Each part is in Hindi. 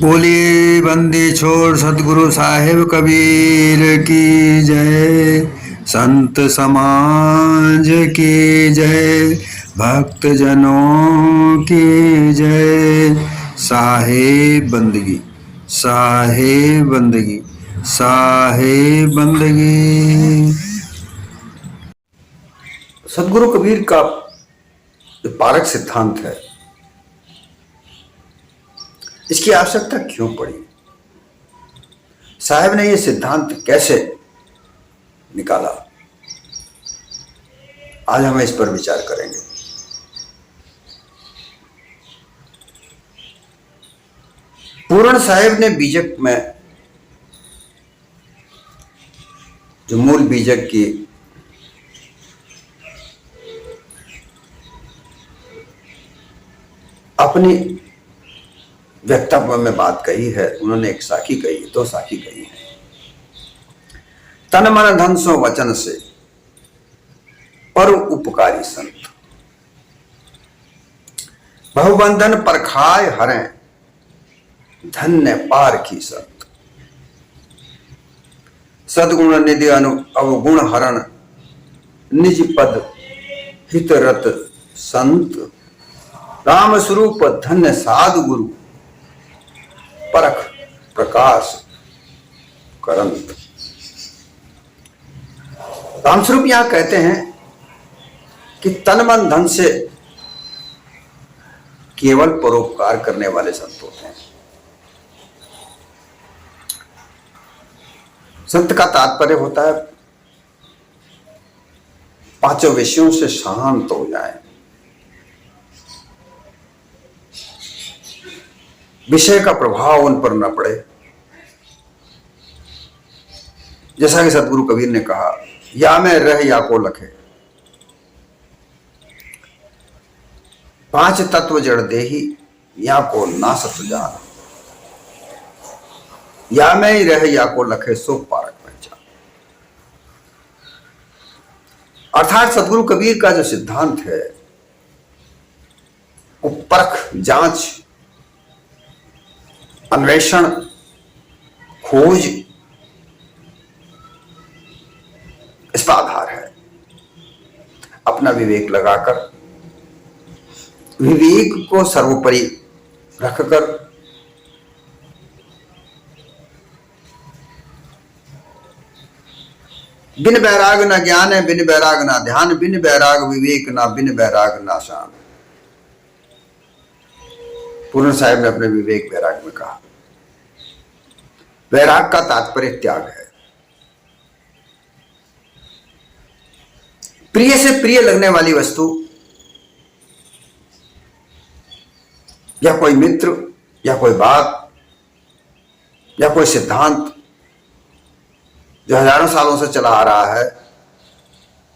बोलिए बंदी छोड़ सतगुरु साहिब कबीर की जय। संत समाज की जय। भक्त जनों की जय। साहिब बंदगी, साहिब बंदगी, साहिब बंदगी। सतगुरु कबीर का जो पारक सिद्धांत है, इसकी आवश्यकता क्यों पड़ी? साहब ने यह सिद्धांत कैसे निकाला? आज हम इस पर विचार करेंगे। पूर्ण साहेब ने बीजक में जो मूल बीजक की अपनी वक्तव्य में बात कही है, उन्होंने एक साखी कही, दो साखी कही है। तन मन धन सो वचन से पर उपकारी संत, बहुबंधन परखाय हरें धन्य पार की संत। सदगुण निधि अवगुण हरण निज पद हितरत संत। राम स्वरूप धन्य साधु गुरु परख प्रकाश करंत। रामस्वरूप यहां कहते हैं कि तन मन धन से केवल परोपकार करने वाले संत होते हैं। संत का तात्पर्य होता है पांचों विषयों से शांत हो जाए, विषय का प्रभाव उन पर न पड़े। जैसा कि सतगुरु कबीर ने कहा, या मैं रह या को लखे, पांच तत्व जड़ देही या को ना सत जान। या मैं ही रह या को लखे सो पारक पहचान। अर्थात सतगुरु कबीर का जो सिद्धांत है वो परख, जांच, अन्वेषण, खोज, इस पर आधार है। अपना विवेक लगाकर, विवेक को सर्वोपरि रखकर बिन बैराग न ज्ञान है, बिन बैराग ना ध्यान, बिन बैराग विवेक ना, बिन बैराग ना शान। पूर्ण साहेब ने अपने विवेक बैराग में कहा। वैराग का तात्पर्य त्याग है। प्रिय से प्रिय लगने वाली वस्तु या कोई मित्र या कोई बात या कोई सिद्धांत जो हजारों सालों से चला आ रहा है,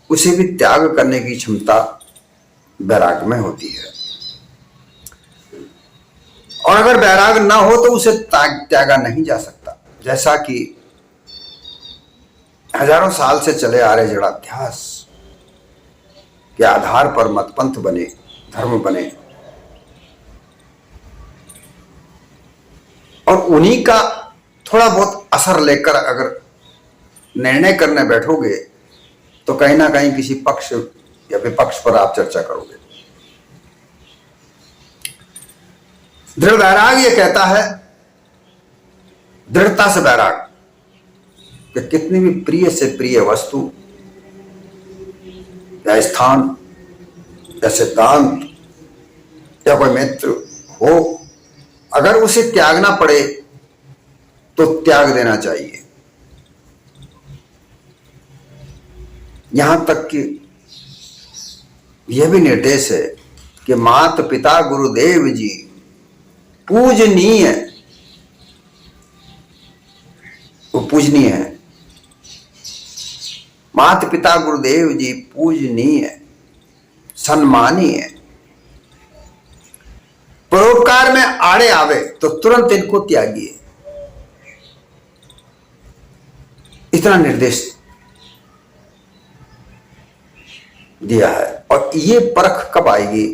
उसे भी त्याग करने की क्षमता बैराग में होती है। और अगर बैराग ना हो तो उसे त्यागा नहीं जा सकता। जैसा कि हजारों साल से चले आ रहे जड़ाध्यास के आधार पर मतपंथ बने, धर्म बने, और उन्हीं का थोड़ा बहुत असर लेकर अगर निर्णय करने बैठोगे तो कहीं ना कहीं किसी पक्ष या विपक्ष पर आप चर्चा करोगे। दृढ़ बैराग ये कहता है, दृढ़ता से बैराग, कि कितनी भी प्रिय से प्रिय वस्तु या स्थान या सिद्धांत या कोई मित्र हो, अगर उसे त्यागना पड़े तो त्याग देना चाहिए। यहां तक कि यह भी निर्देश है कि माता पिता गुरुदेव जी पूजनीय, वो पूजनीय है। माता पिता गुरुदेव जी पूजनीय, सम्मानीय। परोपकार में आड़े आवे तो तुरंत इनको त्यागिए, इतना निर्देश दिया है। और ये परख कब आएगी?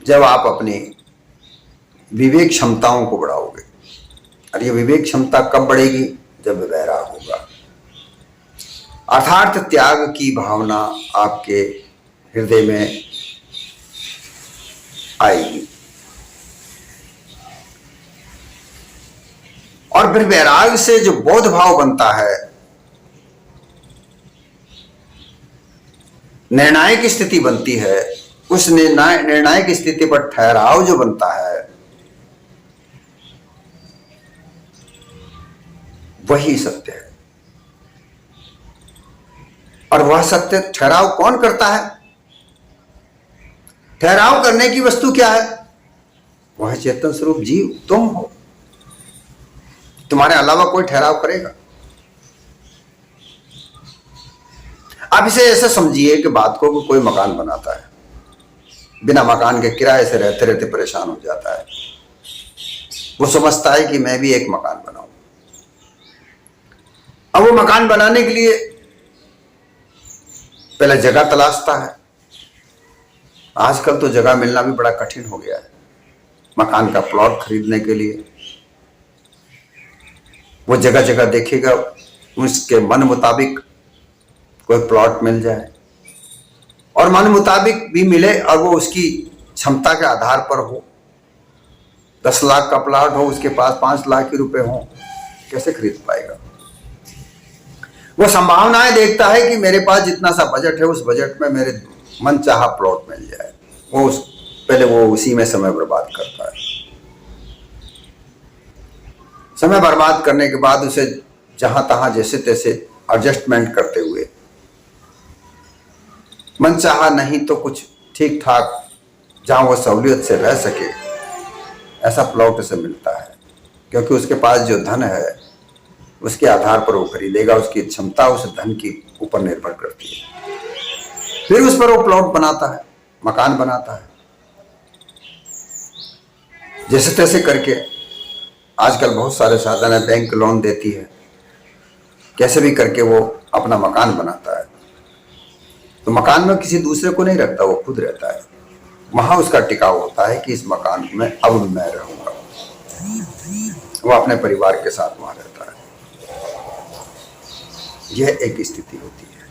जब आप अपने विवेक क्षमताओं को बढ़ाओगे। और ये विवेक क्षमता कब बढ़ेगी? जब वैराग होगा, अर्थात त्याग की भावना आपके हृदय में आएगी। और फिर वैराग से जो बोध भाव बनता है, निर्णायक स्थिति बनती है, उस निर्णायक स्थिति पर ठहराव जो बनता है, वही सत्य है। और वह सत्य ठहराव कौन करता है? ठहराव करने की वस्तु क्या है? वह चेतन स्वरूप जीव, तुम हो। तुम्हारे अलावा कोई ठहराव करेगा? आप इसे ऐसा समझिए कि बात को कोई मकान बनाता है, बिना मकान के किराए से रहते रहते परेशान हो जाता है। वो समझता है कि मैं भी एक मकान बनाऊं। अब वो मकान बनाने के लिए पहले जगह तलाशता है। आजकल तो जगह मिलना भी बड़ा कठिन हो गया है। मकान का प्लॉट खरीदने के लिए वो जगह जगह देखेगा, उसके मन मुताबिक कोई प्लॉट मिल जाए, और मन मुताबिक भी मिले और वो उसकी क्षमता के आधार पर हो। 10 लाख का प्लॉट हो, उसके पास 5 लाख के रुपए हो, कैसे खरीद पाएगा? वो संभावनाएं देखता है कि मेरे पास जितना सा बजट है, उस बजट में मेरे मन चाहा प्लॉट मिल जाए। पहले वो उसी में समय बर्बाद करता है। समय बर्बाद करने के बाद उसे जहां तहां जैसे तैसे एडजस्टमेंट करते हुए, मन चाहा नहीं तो कुछ ठीक ठाक जहां वो सहूलियत से रह सके, ऐसा प्लॉट उसे मिलता है। क्योंकि उसके पास जो धन है, उसके आधार पर वो खरीदेगा। उसकी क्षमता उस धन की ऊपर निर्भर करती है। फिर उस पर वो प्लॉट बनाता है, मकान बनाता है, जैसे तैसे करके। आजकल बहुत सारे साधन है, बैंक लोन देती है, कैसे भी करके वो अपना मकान बनाता है। तो मकान में किसी दूसरे को नहीं रखता, वो खुद रहता है। वहां उसका टिकाव होता है कि इस मकान में अब मैं रहूंगा। वो अपने परिवार के साथ वहां रहता है। यह एक स्थिति होती है।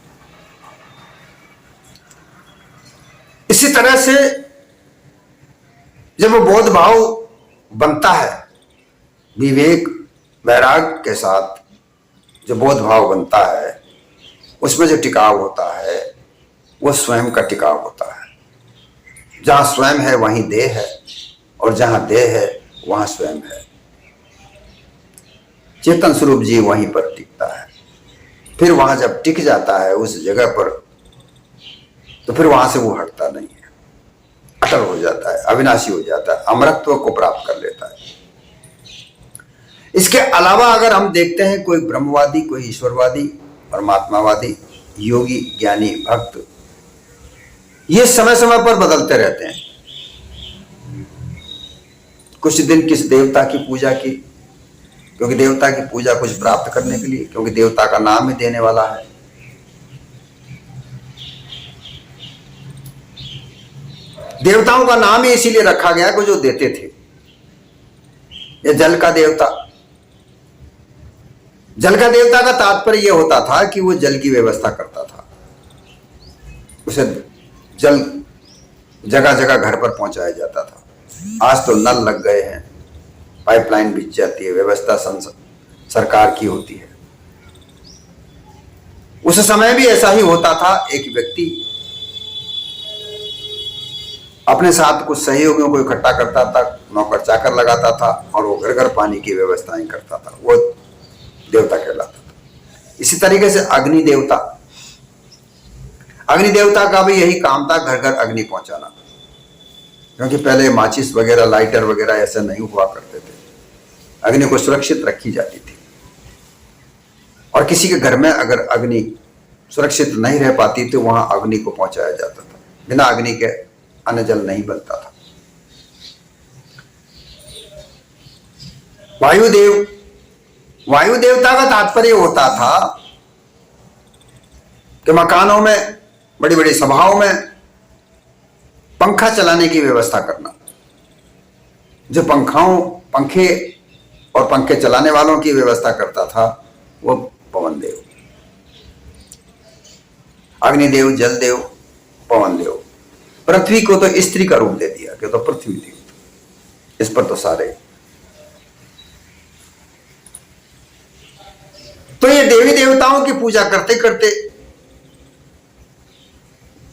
इसी तरह से जब वो बोध भाव बनता है, विवेक वैराग के साथ जो बोध भाव बनता है, उसमें जो टिकाव होता है, वो स्वयं का टिकाव होता है। जहां स्वयं है वहीं देह है, और जहां देह है वहां स्वयं है। चेतन स्वरूप जीव वहीं पर टिकता है। फिर वहां जब टिक जाता है उस जगह पर, तो फिर वहां से वो हटता नहीं है, अटल हो जाता है, अविनाशी हो जाता है, अमरत्व को प्राप्त कर लेता है। इसके अलावा अगर हम देखते हैं, कोई ब्रह्मवादी, कोई ईश्वरवादी, परमात्मावादी, योगी, ज्ञानी, भक्त, ये समय समय पर बदलते रहते हैं। कुछ दिन किस देवता की पूजा की, क्योंकि देवता की पूजा कुछ प्राप्त करने के लिए, क्योंकि देवता का नाम ही देने वाला है। देवताओं का नाम ही इसीलिए रखा गया कि जो देते थे। ये जल का देवता, जल का देवता का तात्पर्य यह होता था कि वो जल की व्यवस्था करता था। उसे जल जगह जगह घर पर पहुंचाया जाता था। आज तो नल लग गए हैं, पाइपलाइन बिछ जाती है, व्यवस्था सरकार की होती है। उस समय भी ऐसा ही होता था। एक व्यक्ति अपने साथ कुछ सहयोगियों को इकट्ठा करता था, नौकर चाकर लगाता था, और वो घर घर पानी की व्यवस्थाएं करता था। वो देवता कहलाता था। इसी तरीके से अग्नि देवता, अग्नि देवता का भी यही काम था, घर घर अग्नि पहुंचाना। क्योंकि पहले माचिस वगैरह, लाइटर वगैरह ऐसे नहीं हुआ करते थे। अग्नि को सुरक्षित रखी जाती थी, और किसी के घर में अगर अग्नि सुरक्षित नहीं रह पाती तो वहां अग्नि को पहुंचाया जाता था। बिना अग्नि के अन्न जल नहीं बनता था। वायुदेव, वायु देवता का तात्पर्य होता था कि मकानों में, बड़ी बड़ी सभाओं में पंखा चलाने की व्यवस्था करना। जो पंखे और पंखे चलाने वालों की व्यवस्था करता था वो पवन देव, अग्निदेव, जल देव, पवन देव। पृथ्वी को तो स्त्री का रूप दे दिया कि तो पृथ्वी देव, इस पर तो सारे। तो ये देवी देवताओं की पूजा करते करते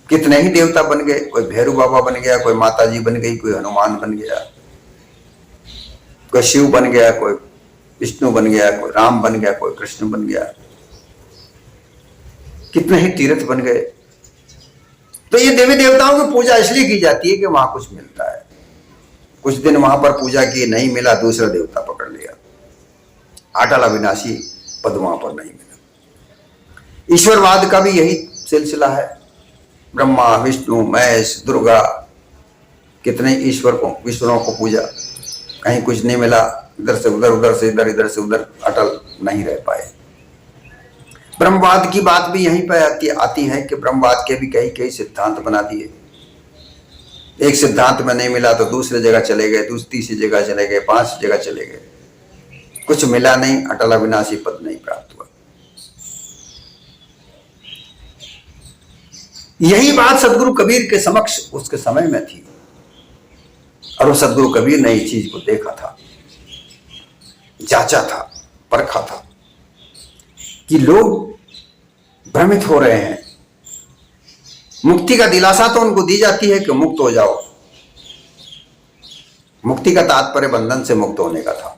कितने ही देवता बन गए। कोई भैरू बाबा बन गया, कोई माता जी बन गई, कोई हनुमान बन गया, कोई शिव बन गया, कोई विष्णु बन गया, कोई राम बन गया, कोई कृष्ण बन गया, कितने ही तीर्थ बन गए। तो ये देवी देवताओं की पूजा इसलिए की जाती है कि वहां कुछ मिलता है। कुछ दिन वहां पर पूजा की, नहीं मिला, दूसरा देवता पकड़ लिया। अटल अविनाशी पद वहां पर नहीं मिला। ईश्वरवाद का भी यही सिलसिला है। ब्रह्मा, विष्णु, महेश, दुर्गा, कितने ईश्वरों को पूजा, कहीं कुछ नहीं मिला, इधर से उधर, उधर से इधर, इधर से उधर, अटल नहीं रह पाए। ब्रह्मवाद की बात भी यहीं पर आती है कि ब्रह्मवाद के भी कई सिद्धांत बना दिए। एक सिद्धांत में नहीं मिला तो दूसरी जगह चले गए, तीसरी जगह चले गए, 5 जगह चले गए, कुछ मिला नहीं, अटल अविनाशी पद नहीं प्राप्त हुआ। यही बात सदगुरु कबीर के समक्ष उसके समय में थी, और वो सदगुरु कबीर ने इस चीज को देखा था, जांचा था, परखा था कि लोग भ्रमित हो रहे हैं। मुक्ति का दिलासा तो उनको दी जाती है कि मुक्त हो जाओ। मुक्ति का तात्पर्य बंधन से मुक्त होने का था,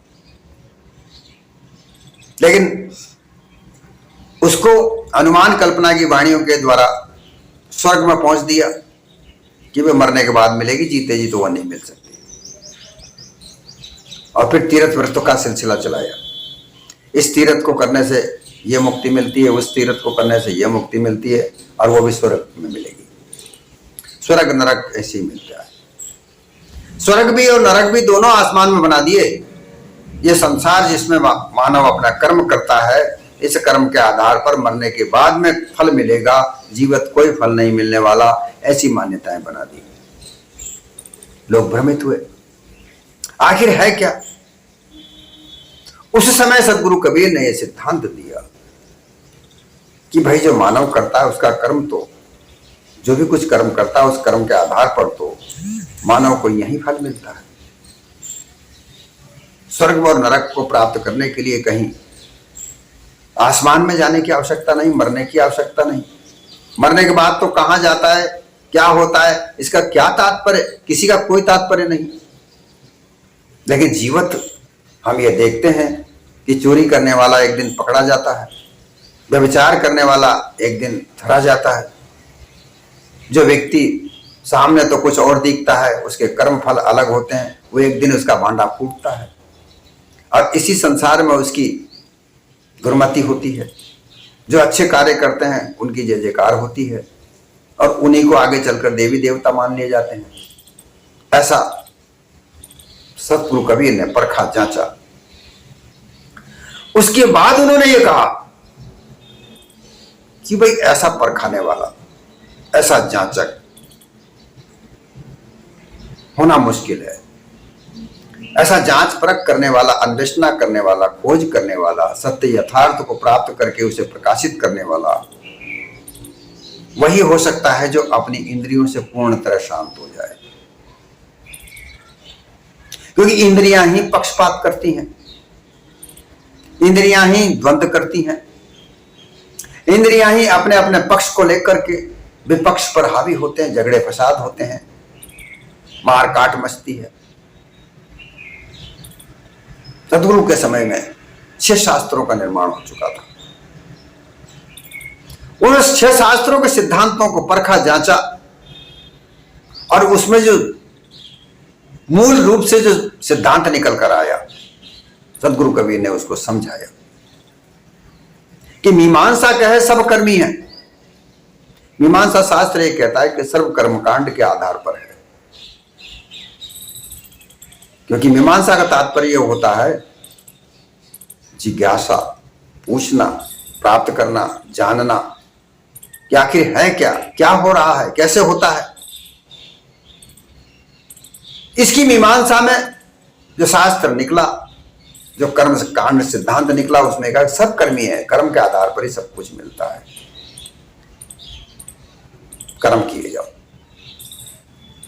लेकिन उसको अनुमान कल्पना की वाणियों के द्वारा स्वर्ग में पहुंच दिया कि वे मरने के बाद मिलेगी, जीते जी तो वह नहीं मिल सकती। और फिर तीर्थ व्रतों का सिलसिला चलाया। इस तीर्थ को करने से यह मुक्ति मिलती है, उस तीर्थ को करने से यह मुक्ति मिलती है, और वो भी स्वर्ग में मिलेगी। स्वर्ग नरक ऐसे ही मिलता है। स्वर्ग भी और नरक भी दोनों आसमान में बना दिए। ये संसार जिसमें मानव अपना कर्म करता है, इस कर्म के आधार पर मरने के बाद में फल मिलेगा, जीवित कोई फल नहीं मिलने वाला, ऐसी मान्यताएं बना दी। लोग भ्रमित हुए, आखिर है क्या? उस समय सदगुरु कबीर ने यह सिद्धांत दिया कि भाई जो मानव करता है उसका कर्म, तो जो भी कुछ कर्म करता है उस कर्म के आधार पर तो मानव को यही फल मिलता है। स्वर्ग और नरक को प्राप्त करने के लिए कहीं आसमान में जाने की आवश्यकता नहीं, मरने की आवश्यकता नहीं। मरने के बाद तो कहां जाता है, क्या होता है, इसका क्या तात्पर्य, किसी का कोई तात्पर्य नहीं। लेकिन जीवित हम ये देखते हैं कि चोरी करने वाला एक दिन पकड़ा जाता है, व्यभिचार करने वाला एक दिन धरा जाता है। जो व्यक्ति सामने तो कुछ और दिखता है, उसके कर्म फल अलग होते हैं, वो एक दिन उसका भांडा फूटता है, और इसी संसार में उसकी दुर्मति होती है। जो अच्छे कार्य करते हैं उनकी जय जयकार होती है, और उन्हीं को आगे चलकर देवी देवता मान लिए जाते हैं। ऐसा सतगुरु कबीर ने परखा, जांचा। उसके बाद उन्होंने ये कहा कि भाई ऐसा परखाने वाला, ऐसा जांचक होना मुश्किल है। ऐसा जांच परख करने वाला, अन्वेषणा करने वाला, खोज करने वाला, सत्य यथार्थ को प्राप्त करके उसे प्रकाशित करने वाला वही हो सकता है जो अपनी इंद्रियों से पूर्ण तरह शांत हो जाए। क्योंकि इंद्रियां ही पक्षपात करती हैं, इंद्रियां ही द्वंद्व करती हैं, इंद्रियां ही अपने अपने पक्ष को लेकर के विपक्ष पर हावी होते हैं, झगड़े फसाद होते हैं, मार काट मचती है। सदगुरु के समय में 6 शास्त्रों का निर्माण हो चुका था। उन 6 शास्त्रों के सिद्धांतों को परखा, जांचा, और उसमें जो मूल रूप से जो सिद्धांत निकल कर आया, सदगुरु कबीर ने उसको समझाया कि मीमांसा कहे सब कर्मी है। मीमांसा शास्त्र ये कहता है कि सर्व कर्मकांड के आधार पर है। क्योंकि मीमांसा का तात्पर्य होता है जिज्ञासा, पूछना, प्राप्त करना, जानना कि आखिर है क्या, क्या हो रहा है, कैसे होता है। इसकी मीमांसा में जो शास्त्र निकला, जो कर्म कांड सिद्धांत निकला, उसमें कहा सब कर्मी है, कर्म के आधार पर ही सब कुछ मिलता है, कर्म किए जाओ।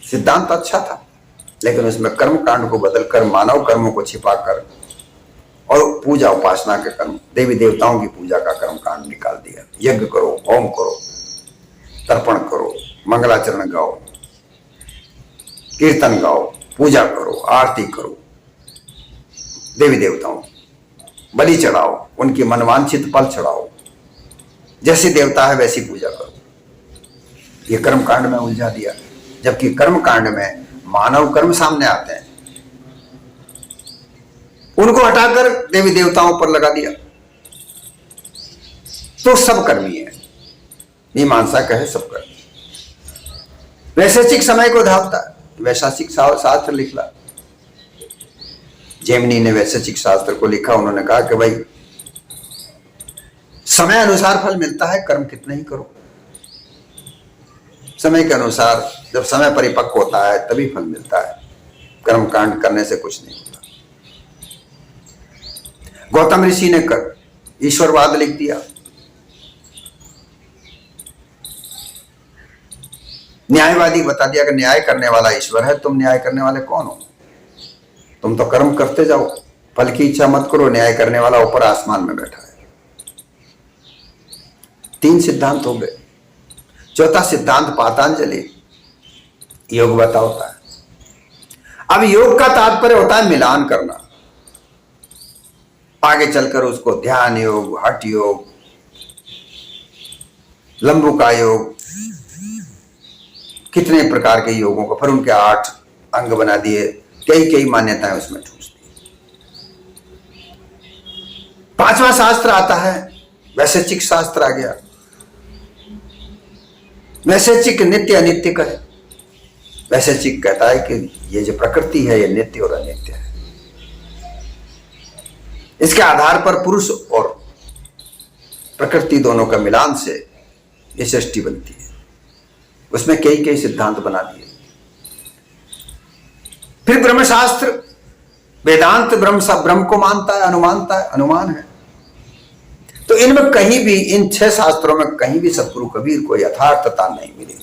सिद्धांत अच्छा था, लेकिन उसमें कर्म कांड को बदलकर मानव कर्मों को छिपाकर और पूजा उपासना के कर्म, देवी देवताओं की पूजा का कर्म कांड निकाल दिया। यज्ञ करो, होम करो, तर्पण करो, मंगलाचरण गाओ, कीर्तन गाओ, पूजा करो, आरती करो, देवी देवताओं बलि चढ़ाओ, उनकी मनवांछित फल चढ़ाओ, जैसे देवता है वैसी पूजा करो। ये कर्म कांड में उलझा दिया, जबकि कर्म कांड में मानव कर्म सामने आते हैं, उनको हटाकर देवी देवताओं पर लगा दिया, तो सब कर्मी है। मीमांसा कहे सब कर्मी। वैशेषिक समय को धावता है, वैशेषिक शास्त्र लिखला, जेमिनी ने वैशेषिक शास्त्र को लिखा। उन्होंने कहा कि भाई समय अनुसार फल मिलता है, कर्म कितना ही करो, समय के अनुसार जब समय परिपक्व होता है तभी फल मिलता है, कर्म कांड करने से कुछ नहीं होता। गौतम ऋषि ने कर ईश्वरवाद लिख दिया, न्यायवादी बता दिया कि न्याय करने वाला ईश्वर है, तुम न्याय करने वाले कौन हो? तुम तो कर्म करते जाओ, फल की इच्छा मत करो, न्याय करने वाला ऊपर आसमान में बैठा है। 3 सिद्धांत हो गए। चौथा सिद्धांत पातंजलि योग बताता है। अब योग का तात्पर्य होता है मिलान करना, आगे चलकर उसको ध्यान योग, हठ योग, लंबुका योग, कितने प्रकार के योगों को, फिर उनके 8 अंग बना दिए, कई मान्यताएं उसमें ठूस दी। 5वां शास्त्र आता है, वैशेषिक शास्त्र आ गया। वैशेषिक नित्य अनित्य का है। वैशेषिक कहता है कि ये जो प्रकृति है ये नित्य और अनित्य है, इसके आधार पर पुरुष और प्रकृति दोनों का मिलान से ये सृष्टि बनती है। उसमें कई सिद्धांत बना दिए। फिर ब्रह्मशास्त्र, वेदांत ब्रह्म को मानता है, अनुमान है। तो इनमें कहीं भी, इन 6 शास्त्रों में कहीं भी सतगुरु कबीर को यथार्थता नहीं मिली।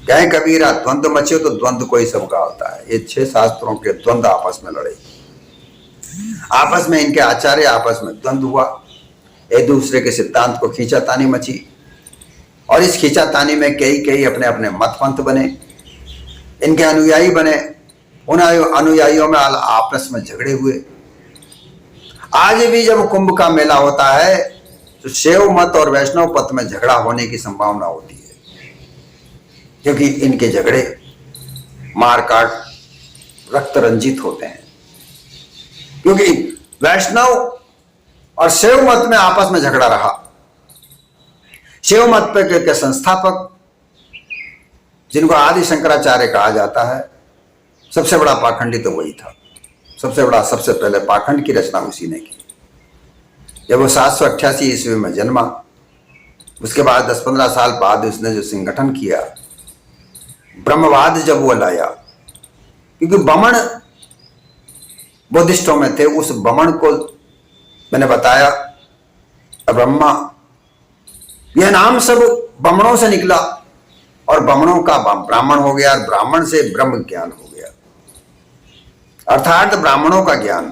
कहे कबीरा द्वंद्व मचे तो द्वंद्व कोई सबका होता है। ये 6 शास्त्रों के द्वंद्व आपस में लड़े, आपस में इनके आचार्य आपस में द्वंद्व हुआ, एक दूसरे के सिद्धांत को खींचातानी मची, और इस खींचातानी में कई अपने अपने मत पंथ बने, इनके अनुयायी बने, उन अनुयायियों में आपस में झगड़े हुए। आज भी जब कुंभ का मेला होता है तो शैव मत और वैष्णव मत में झगड़ा होने की संभावना होती है, क्योंकि इनके झगड़े मारकाट रक्त रंजित होते हैं। क्योंकि वैष्णव और शैव मत में आपस में झगड़ा रहा। शैव मत के संस्थापक, जिनको आदि शंकराचार्य कहा जाता है, सबसे बड़ा पाखंडी तो वही था। सबसे पहले पाखंड की रचना उसी ने की। जब वो 788 ईस्वी में जन्मा, उसके बाद 10-15 साल बाद उसने जो संगठन किया, ब्रह्मवाद जब वो लाया, क्योंकि बमण बुद्धिस्टों में थे, उस बमण को मैंने बताया ब्रह्मा, यह नाम सब बमणों से निकला, और बमणों का ब्राह्मण हो गया, और ब्राह्मण से ब्रह्म ज्ञान हो गया, अर्थात ब्राह्मणों का ज्ञान।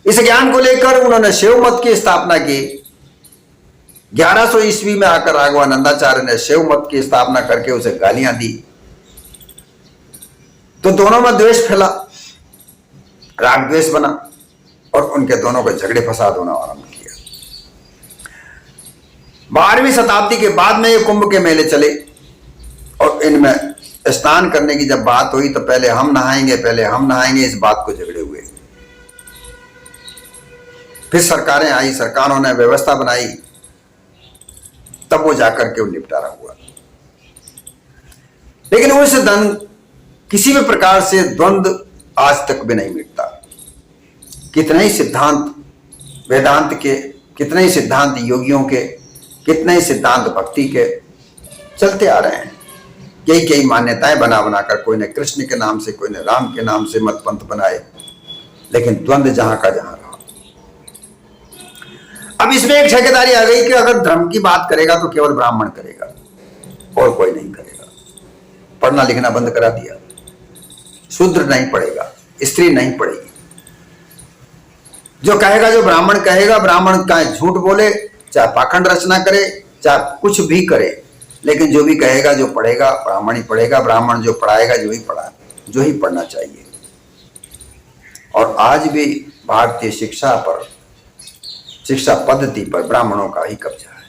इस ज्ञान को लेकर उन्होंने शैव मत की स्थापना की। 1100 ईस्वी में आकर राघवानंदाचार्य ने शैव मत की स्थापना करके उसे गालियां दी, तो दोनों में द्वेष फैला, राग द्वेष बना, और उनके दोनों के झगड़े फसाद होना आरंभ किया। 12वीं शताब्दी के बाद में ये कुंभ के मेले चले, और इनमें स्नान करने की जब बात हुई तो पहले हम नहाएंगे, इस बात को झगड़े हुए। फिर सरकारें आई, सरकारों ने व्यवस्था बनाई, तब वो जाकर के निपटारा हुआ। लेकिन उस किसी भी प्रकार से द्वंद्व आज तक भी नहीं मिटता। कितने ही सिद्धांत वेदांत के, कितने ही सिद्धांत योगियों के, कितने ही सिद्धांत भक्ति के चलते आ रहे हैं, कई कई मान्यताएं बना बनाकर कोई ने कृष्ण के नाम से, कोई ने राम के नाम से मत पंथ बनाए, लेकिन द्वंद्व जहां का जहां रहा। अब इसमें एक ठेकेदारी आ गई कि अगर धर्म की बात करेगा तो केवल ब्राह्मण करेगा और कोई नहीं करेगा। पढ़ना लिखना बंद करा दिया, शूद्र नहीं पढ़ेगा, स्त्री नहीं पढ़ेगी। जो कहेगा, जो ब्राह्मण कहेगा, ब्राह्मण चाहे झूठ बोले, चाहे पाखंड रचना करे, चाहे कुछ भी करे, लेकिन जो भी कहेगा, जो पढ़ेगा ब्राह्मण ही पढ़ेगा। ब्राह्मण जो पढ़ाएगा, जो ही पढ़ना चाहिए। और आज भी भारतीय शिक्षा पर, शिक्षा पद्धति पर ब्राह्मणों का ही कब्जा है।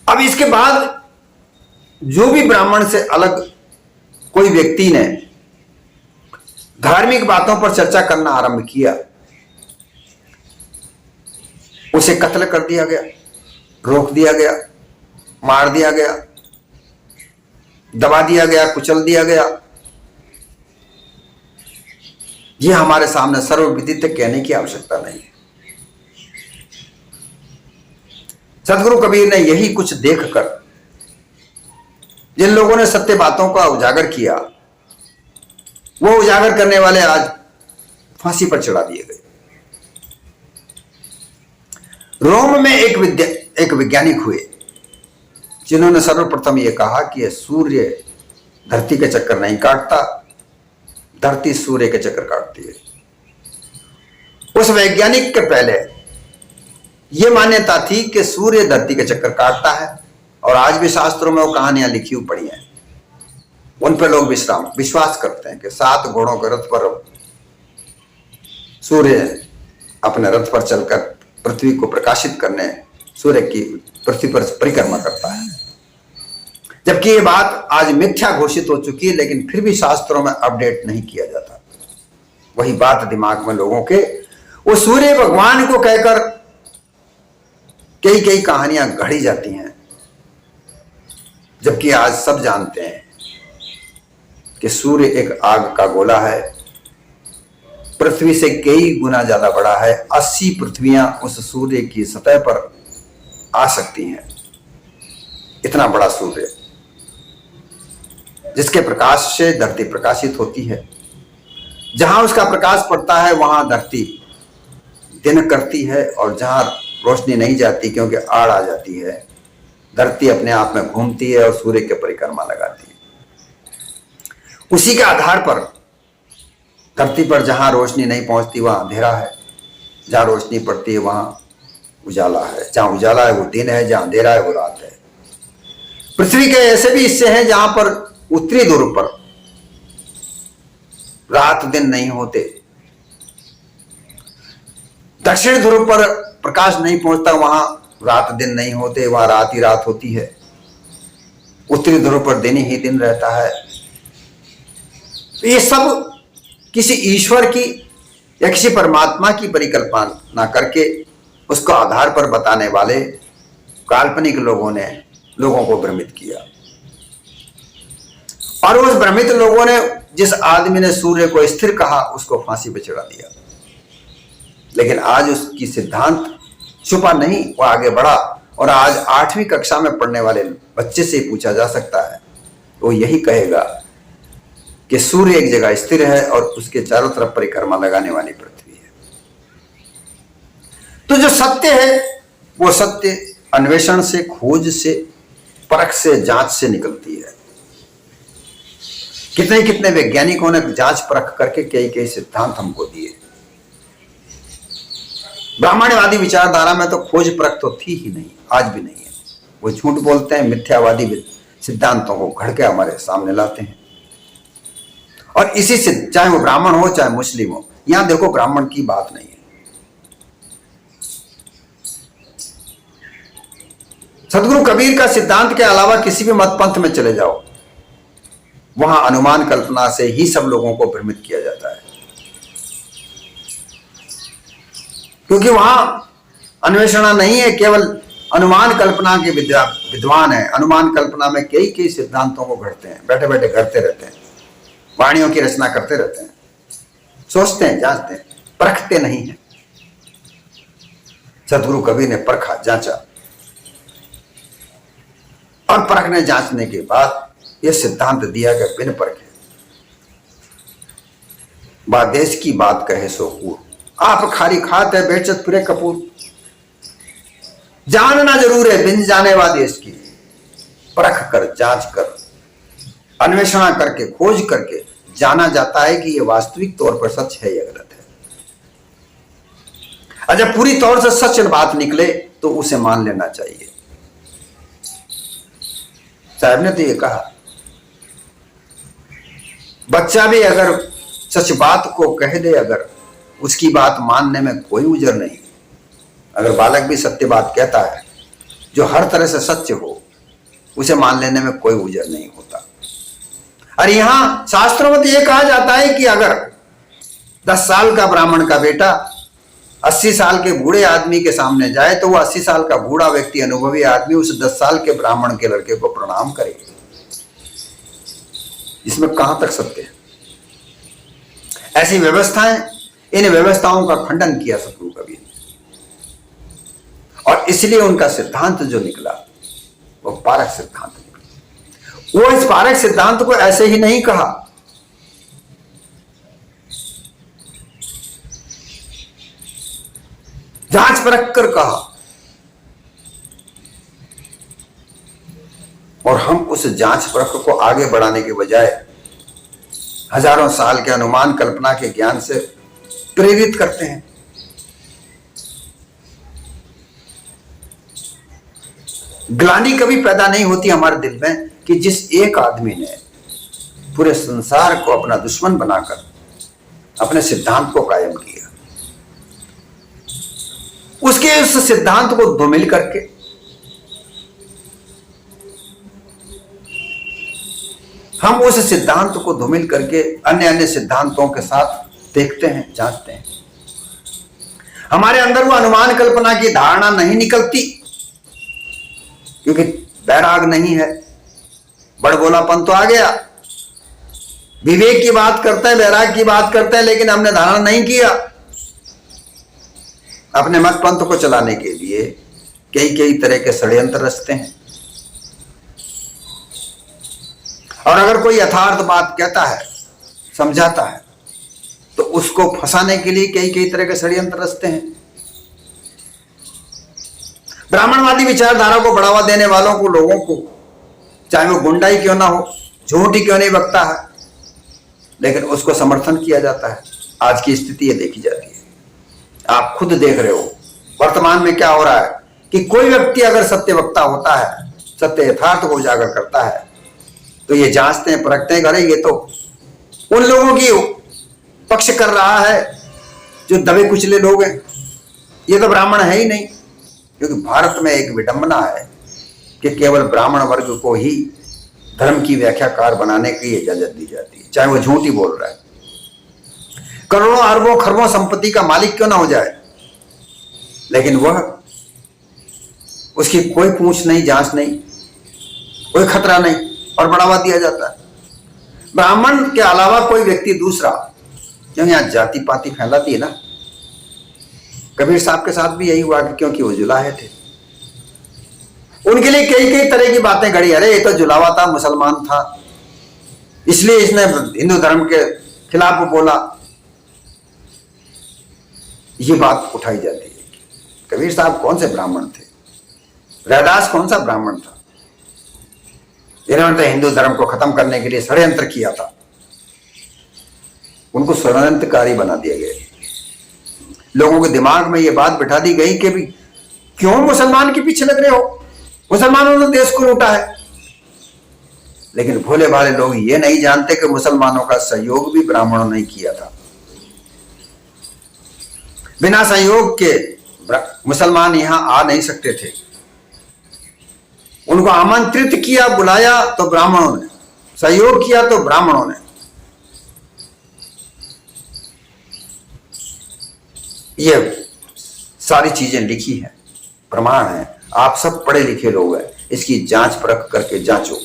अब इसके बाद जो भी ब्राह्मण से अलग कोई व्यक्ति ने धार्मिक बातों पर चर्चा करना आरंभ किया, उसे कत्ल कर दिया गया, रोक दिया गया, मार दिया गया, दबा दिया गया, कुचल दिया गया। यह हमारे सामने सर्वविदित कहने की आवश्यकता नहीं है। सदगुरु कबीर ने यही कुछ देखकर जिन लोगों ने सत्य बातों का उजागर किया, वो उजागर करने वाले आज फांसी पर चढ़ा दिए गए। रोम में एक वैज्ञानिक हुए जिन्होंने सर्वप्रथम यह कहा कि यह सूर्य धरती के चक्कर नहीं काटता, धरती सूर्य के चक्कर काटती है। उस वैज्ञानिक के पहले यह मान्यता थी कि सूर्य धरती के चक्कर काटता है, और आज भी शास्त्रों में वो कहानियां लिखी हुई पड़ी हैं, उन पर लोग विश्वास करते हैं कि 7 घोड़ों के रथ पर सूर्य अपने रथ पर चलकर पृथ्वी को प्रकाशित करने सूर्य की पृथ्वी पर परिक्रमा करता है। जबकि ये बात आज मिथ्या घोषित हो चुकी है, लेकिन फिर भी शास्त्रों में अपडेट नहीं किया जाता। वही बात दिमाग में लोगों के, वो सूर्य भगवान को कहकर कई कई कहानियां गढ़ी जाती हैं, जबकि आज सब जानते हैं कि सूर्य एक आग का गोला है, पृथ्वी से कई गुना ज्यादा बड़ा है। 80 पृथ्वियां उस सूर्य की सतह पर आ सकती हैं। इतना बड़ा सूर्य, जिसके प्रकाश से धरती प्रकाशित होती है। जहां उसका प्रकाश पड़ता है वहां धरती दिन करती है, और जहां रोशनी नहीं जाती क्योंकि आड़ आ जाती है, धरती अपने आप में घूमती है और सूर्य के परिक्रमा लगाती है। उसी के आधार पर धरती पर जहां रोशनी नहीं पहुंचती वहां अंधेरा है, जहां रोशनी पड़ती है वहां उजाला है, जहां उजाला है वो दिन है, जहां अंधेरा है वो रात है। पृथ्वी के ऐसे भी हिस्से हैं जहां पर उत्तरी ध्रुव पर रात दिन नहीं होते, दक्षिण ध्रुव पर प्रकाश नहीं पहुंचता, वहां रात दिन नहीं होते, वहां रात ही रात होती है। उत्तरी ध्रुव पर दिन ही दिन रहता है। ये सब किसी ईश्वर की या किसी परमात्मा की परिकल्पना करके उसको आधार पर बताने वाले काल्पनिक लोगों ने लोगों को भ्रमित किया। और उस भ्रमित लोगों ने, जिस आदमी ने सूर्य को स्थिर कहा, उसको फांसी पर चढ़ा दिया। लेकिन आज उसकी सिद्धांत छुपा नहीं, वो आगे बढ़ा, और आज 8वीं कक्षा में पढ़ने वाले बच्चे से पूछा जा सकता है, वो यही कहेगा कि सूर्य एक जगह स्थिर है और उसके चारों तरफ परिक्रमा लगाने वाली पृथ्वी है। तो जो सत्य है वो सत्य अन्वेषण से, खोज से, परख से, जांच से निकलती है। कितने कितने वैज्ञानिकों ने जांच परख करके कई कई सिद्धांत हमको दिए। ब्राह्मण्यवादी विचारधारा में तो खोज परख तो थी ही नहीं, आज भी नहीं है। वो झूठ बोलते हैं, मिथ्यावादी सिद्धांतों को घड़ के हमारे सामने लाते हैं। और इसी से, चाहे वो ब्राह्मण हो चाहे मुस्लिम हो, यहां देखो ब्राह्मण की बात नहीं है। सदगुरु कबीर का सिद्धांत के अलावा किसी भी मत पंथ में चले जाओ, वहां अनुमान कल्पना से ही सब लोगों को भ्रमित किया जाता है। क्योंकि वहां अन्वेषणा नहीं है, केवल अनुमान कल्पना के विद्वान है। अनुमान कल्पना में कई कई सिद्धांतों को घड़ते हैं, बैठे बैठे घड़ते रहते हैं, वाणियों की रचना करते रहते हैं, सोचते हैं, जांचते हैं, परखते नहीं है। सदगुरु कबीर ने परखा, जांचा। और परखने जांचने के बाद यह सिद्धांत दिया गया बिन परखे बा देश की बात कहे सो कूड़। आप खाली खाते बेचत फिरे कपूर। जानना जरूर है बिन जाने वा देश की, परख कर जांच कर अन्वेषण करके खोज करके जाना जाता है कि यह वास्तविक तौर पर सच है या गलत है। और जब पूरी तौर से सच बात निकले तो उसे मान लेना चाहिए। साहब ने तो ये कहा, बच्चा भी अगर सच बात को कह दे, अगर उसकी बात मानने में कोई उजर नहीं। अगर बालक भी सत्य बात कहता है जो हर तरह से सत्य हो, उसे मान लेने में कोई उजर नहीं होता। और यहां शास्त्रों में तो यह कहा जाता है कि अगर 10 साल का ब्राह्मण का बेटा 80 साल के बूढ़े आदमी के सामने जाए तो वो 80 साल का बूढ़ा व्यक्ति, अनुभवी आदमी, उस 10 साल के ब्राह्मण के लड़के को प्रणाम करे। इसमें कहां तक सत्य है? ऐसी व्यवस्थाएं, इन व्यवस्थाओं का खंडन किया शत्रु कवि ने, और इसलिए उनका सिद्धांत जो निकला वो पारक सिद्धांत निकला। वो इस पारक सिद्धांत को ऐसे ही नहीं कहा, जांच परख कर कहा। और हम उस जांच परख को आगे बढ़ाने के बजाय हजारों साल के अनुमान कल्पना के ज्ञान से प्रेरित करते हैं। ग्लानि कभी पैदा नहीं होती हमारे दिल में कि जिस एक आदमी ने पूरे संसार को अपना दुश्मन बनाकर अपने सिद्धांत को कायम किया, उसके उस सिद्धांत को धूमिल करके हम उस सिद्धांत को धूमिल करके अन्य अन्य सिद्धांतों के साथ देखते हैं, जांचते हैं। हमारे अंदर वो अनुमान कल्पना की धारणा नहीं निकलती क्योंकि बैराग नहीं है। बड़बोलापन तो आ गया, विवेक की बात करते हैं, बैराग की बात करते हैं, लेकिन हमने धारण नहीं किया। अपने मत पंथ को चलाने के लिए कई कई तरह के षड्यंत्र रचते हैं। और अगर कोई यथार्थ बात कहता है, समझाता है, तो उसको फंसाने के लिए कई कई तरह के षड्यंत्र रचते हैं। ब्राह्मणवादी विचारधारा को बढ़ावा देने वालों को, लोगों को, चाहे वो गुंडा ही क्यों ना हो, झूठ ही क्यों नहीं बकता है, लेकिन उसको समर्थन किया जाता है। आज की स्थिति ये देखी जाती है। आप खुद देख रहे हो वर्तमान में क्या हो रहा है कि कोई व्यक्ति अगर सत्य वक्ता होता है, सत्य यथार्थ को उजागर करता है, तो ये जांचते हैं, परखते हैं, अरे ये तो उन लोगों की पक्ष कर रहा है जो दबे कुचले लोग हैं, ये तो ब्राह्मण है ही नहीं। क्योंकि भारत में एक विडंबना है कि केवल ब्राह्मण वर्ग को ही धर्म की व्याख्याकार बनाने की इजाजत दी जाती है, चाहे वो झूठ ही बोल रहा है। करोड़ों अरबों खरबों संपत्ति का मालिक क्यों ना हो जाए, लेकिन वह, उसकी कोई पूछ नहीं, जांच नहीं, कोई खतरा नहीं, और बढ़ावा दिया जाता है। ब्राह्मण के अलावा कोई व्यक्ति दूसरा, क्यों यहां जाति पाति फैलाती है ना। कबीर साहब के साथ भी यही हुआ कि क्योंकि वो जुलाहे थे, उनके लिए कई कई तरह की बातें घड़ी। अरे ये तो जुलावा था, मुसलमान था, इसलिए इसने हिंदू धर्म के खिलाफ बोला, ये बात उठाई जाती है। कबीर साहब कौन से ब्राह्मण थे? रैदास कौन सा ब्राह्मण था? इन्होंने तो हिंदू धर्म को खत्म करने के लिए षड्यंत्र किया था। उनको षड्यंत्रकारी बना दिया गया। लोगों के दिमाग में ये बात बिठा दी गई कि भी क्यों मुसलमान के पीछे लग रहे हो, मुसलमानों ने देश को लूटा है। लेकिन भोले भाले लोग ये नहीं जानते कि मुसलमानों का सहयोग भी ब्राह्मणों ने किया था। बिना सहयोग के मुसलमान यहां आ नहीं सकते थे। उनको आमंत्रित किया, बुलाया तो ब्राह्मणों ने, सहयोग किया तो ब्राह्मणों ने। ये सारी चीजें लिखी हैं, प्रमाण है। आप सब पढ़े लिखे लोग हैं, इसकी जांच परख करके जांचो,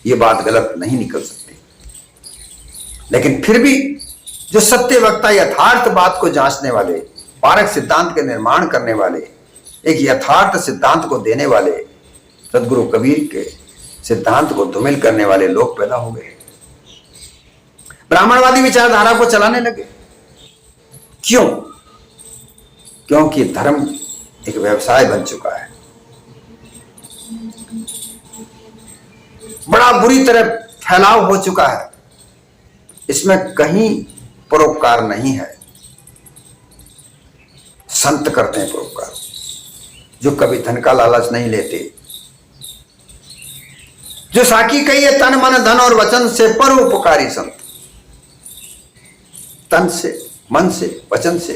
ये बात गलत नहीं निकल सकती। लेकिन फिर भी जो सत्य वक्ता, यथार्थ बात को जांचने वाले, पारक सिद्धांत के निर्माण करने वाले, एक यथार्थ सिद्धांत को देने वाले, सदगुरु कबीर के सिद्धांत को धूमिल करने वाले लोग पैदा हो गए, ब्राह्मणवादी विचारधारा को चलाने लगे। क्यों? क्योंकि धर्म एक व्यवसाय बन चुका है, बड़ा बुरी तरह फैलाव हो चुका है। इसमें कहीं परोपकार नहीं है। संत करते हैं परोपकार, जो कभी धन का लालच नहीं लेते, जो साकी कही है तन मन धन और वचन से परोपकारी संत। तन से, मन से, वचन से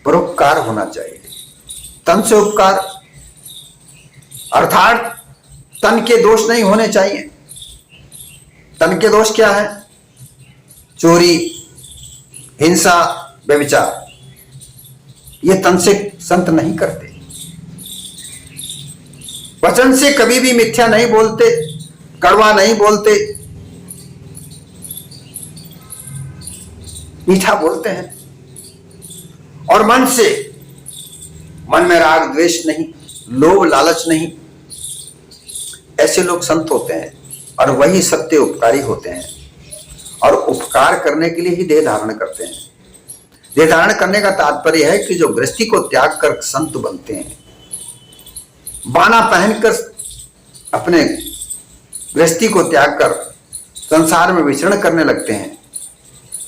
परोपकार होना चाहिए। तन से उपकार अर्थात तन के दोष नहीं होने चाहिए। तन के दोष क्या है? चोरी, हिंसा, व्यभिचार। ये तन से संत नहीं करते। वचन से कभी भी मिथ्या नहीं बोलते, कड़वा नहीं बोलते, मीठा बोलते हैं। और मन से, मन में राग द्वेष नहीं, लोभ लालच नहीं। ऐसे लोग संत होते हैं और वही सत्य उपकारी होते हैं और उपकार करने के लिए ही देह धारण करते हैं। देह धारण करने का तात्पर्य है कि जो गृहस्थी को त्याग कर संत बनते हैं, बाना पहनकर अपने गृहस्थी को त्याग कर संसार में विचरण करने लगते हैं,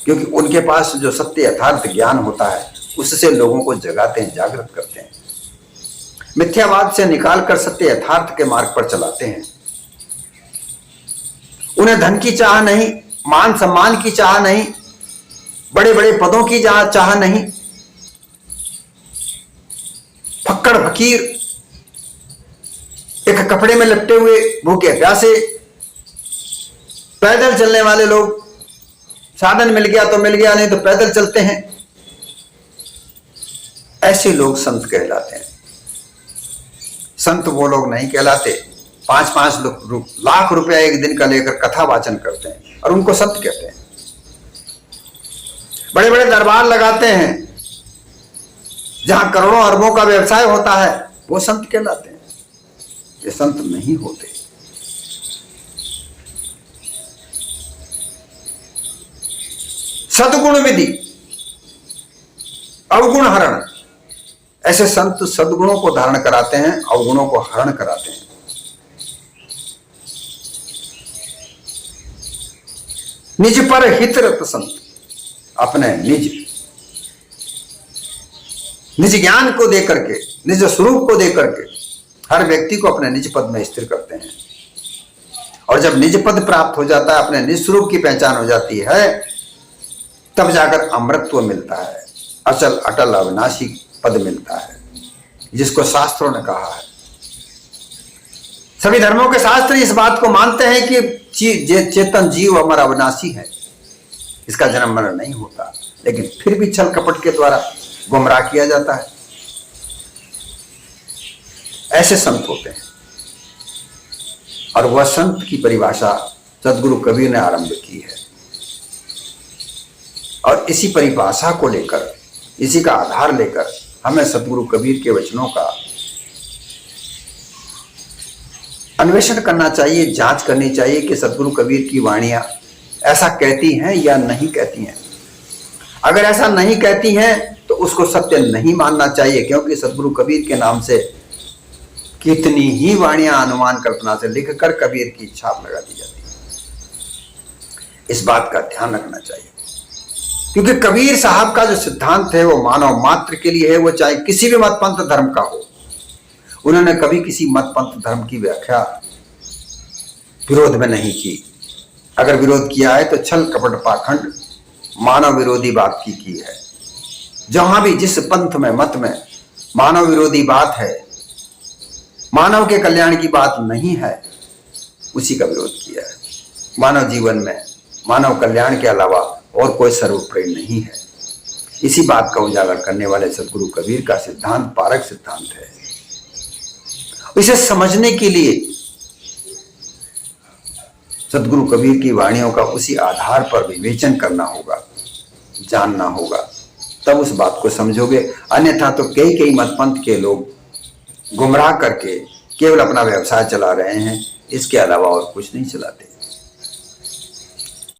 क्योंकि उनके पास जो सत्य यथार्थ ज्ञान होता है उससे लोगों को जगाते हैं, जागृत करते हैं। मिथ्यावाद से निकालकर सत्य यथार्थ के मार्ग पर चलाते हैं। उन्हें धन की चाह नहीं, मान सम्मान की चाह नहीं, बड़े बड़े पदों की चाह नहीं। फक्कड़ फकीर, एक कपड़े में लपटे हुए, भूखे प्यासे, पैदल चलने वाले लोग, साधन मिल गया तो मिल गया, नहीं तो पैदल चलते हैं, ऐसे लोग संत कहलाते हैं। संत वो लोग नहीं कहलाते 5-5 लाख रुपया एक दिन का लेकर कथा वाचन करते हैं और उनको संत कहते हैं। बड़े बड़े दरबार लगाते हैं जहां करोड़ों अरबों का व्यवसाय होता है, वो संत कहलाते हैं। ये संत नहीं होते। सद्गुण विधि, अवगुण हरण। ऐसे संत सद्गुणों को धारण कराते हैं, अवगुणों को हरण कराते हैं। निज पर हितरत संत, अपने निज ज्ञान को देकर के, निज स्वरूप को देकर के हर व्यक्ति को अपने निज पद में स्थिर करते हैं। और जब निज पद प्राप्त हो जाता है, अपने निज स्वरूप की पहचान हो जाती है, तब जाकर अमृतत्व मिलता है, अचल अटल अविनाशी पद मिलता है, जिसको शास्त्रों ने कहा है। सभी धर्मों के शास्त्र इस बात को मानते हैं कि चेतन जीव अमर अविनाशी है, इसका जन्म मरण नहीं होता, लेकिन फिर भी छल कपट के द्वारा गुमराह किया जाता है। ऐसे संत होते हैं और वह संत की परिभाषा सदगुरु कबीर ने आरंभ की है। और इसी परिभाषा को लेकर, इसी का आधार लेकर हमें सदगुरु कबीर के वचनों का अन्वेषण करना चाहिए, जांच करनी चाहिए कि सदगुरु कबीर की वाणियां ऐसा कहती हैं या नहीं कहती हैं। अगर ऐसा नहीं कहती हैं तो उसको सत्य नहीं मानना चाहिए, क्योंकि सदगुरु कबीर के नाम से कितनी ही वाणियां अनुमान कल्पना से लिखकर कबीर की छाप लगा दी जाती है। इस बात का ध्यान रखना चाहिए, क्योंकि कबीर साहब का जो सिद्धांत है वो मानव मात्र के लिए है, वो चाहे किसी भी मत पंथ धर्म का हो। उन्होंने कभी किसी मत पंथ धर्म की व्याख्या विरोध में नहीं की। अगर विरोध किया है तो छल कपट पाखंड मानव विरोधी बात की है। जहां भी जिस पंथ में मत में मानव विरोधी बात है, मानव के कल्याण की बात नहीं है, उसी का विरोध किया है। मानव जीवन में मानव कल्याण के अलावा और कोई सर्वोपरि नहीं है। इसी बात का उजागर करने वाले सदगुरु कबीर का सिद्धांत पारक सिद्धांत है। इसे समझने के लिए सदगुरु कबीर की वाणियों का उसी आधार पर विवेचन करना होगा, जानना होगा, तब उस बात को समझोगे। अन्यथा तो कई मत पंथ के लोग गुमराह करके केवल अपना व्यवसाय चला रहे हैं, इसके अलावा और कुछ नहीं चलाते।